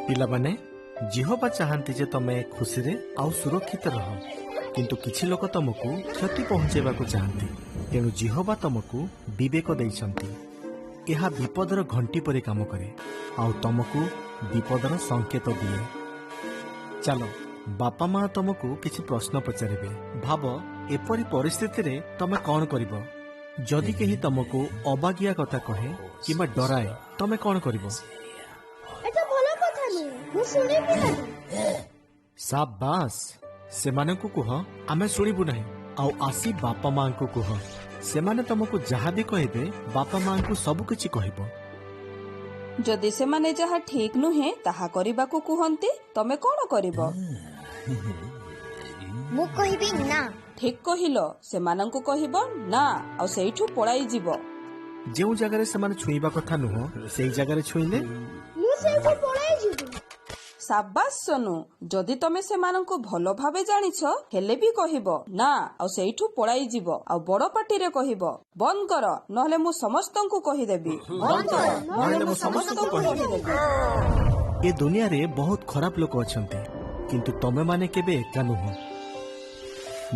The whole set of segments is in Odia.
ପିଲାମାନେ ଜିହୋବା ଚାହାନ୍ତି ଯେ ତମେ ଖୁସିରେ ଆଉ ସୁରକ୍ଷିତ ରହ, କିନ୍ତୁ କିଛି ଲୋକ ତମକୁ କ୍ଷତି ପହଞ୍ଚାଇବାକୁ ଚାହାନ୍ତି। ତେଣୁ ଜିହୋବା ତମକୁ ବିବେକ ଦେଇଛନ୍ତି। ଏହା ବିପଦର ଘଣ୍ଟି ପରି କାମ କରେ ଆଉ ତମକୁ ବିପଦର ସଂକେତ ଦିଏ। ଚାଲ, ବାପା ମା ତମକୁ କିଛି ପ୍ରଶ୍ନ ପଚାରିବେ। ଭାବ, ଏପରି ପରିସ୍ଥିତିରେ ତମେ କଣ କରିବ? ଯଦି କେହି ତମକୁ ଅବାଗିଆ କଥା କହେ କିମ୍ବା ଡରାଏ, ତମେ କଣ କରିବ? ଏଟା ଭଲ କଥା ନୁହେଁ, ମୁଁ ଶୁଣିବି ନାହିଁ। ସାବାସ୍, ସେମାନଙ୍କୁ କୁହ ଆମେ ଶୁଣିବୁ ନାହିଁ। ଆଉ ଆସି ବାପା ମାଙ୍କୁ କୁହ, ସେମାନେ ତମକୁ ଯାହା ବି କହିବେ ବାପା ମାଙ୍କୁ ସବୁ କିଛି କହିବ। ଯଦି ସେମାନେ ଯାହା ଠିକ ନୁହେଁ ତାହା କରିବାକୁ କୁହନ୍ତି, ତମେ କଣ କରିବ? ମୁଁ କହିବି ନା। ଠିକ କହିଲ, ସେମାନଙ୍କୁ କହିବ ନା ଆଉ ସେଇଠୁ ପଳାଇ ଯିବ। ଯେଉଁ ଜାଗାରେ ସେମାନେ ଛୁଇଁବା କଥା ନୁହଁ ସେଇ ଜାଗାରେ ଛୁଇଁଲେ ମୁଁ ସେଇଠୁ ପଳାଇ ଯିବି। ସାବାସ୍ ସୋନୁ, ଯଦି ତମେ ସେମାନଙ୍କୁ ଭଲ ଭାବେ ଜାଣିଛ ହେଲେ ବି କହିବ ନା ଆଉ ସେଇଠୁ ପଳାଇ ଯିବ। ଆଉ ବଡ ପାଟିରେ କହିବ ବନ୍ଦ କର, ନହେଲେ ମୁଁ ସମସ୍ତଙ୍କୁ କହିଦେବି। ନହେଲେ ମୁଁ ସମସ୍ତଙ୍କୁ କହିଦେବି। ଏ ଦୁନିଆରେ ବହୁତ ଖରାପ ଲୋକ ଅଛନ୍ତି, କିନ୍ତୁ ତମେମାନେ କେବେ ଏକା ନୁହଁ।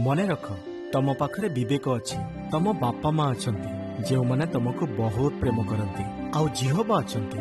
ମନେ ରଖ, ତମ ପାଖରେ ବିବେକ ଅଛି। ତମ ବାପା ମା ଅଛନ୍ତି ଯେଉଁମାନେ ତମକୁ ବହୁତ ପ୍ରେମ କରନ୍ତି, ଆଉ ଜିହୋବା ଅଛନ୍ତି।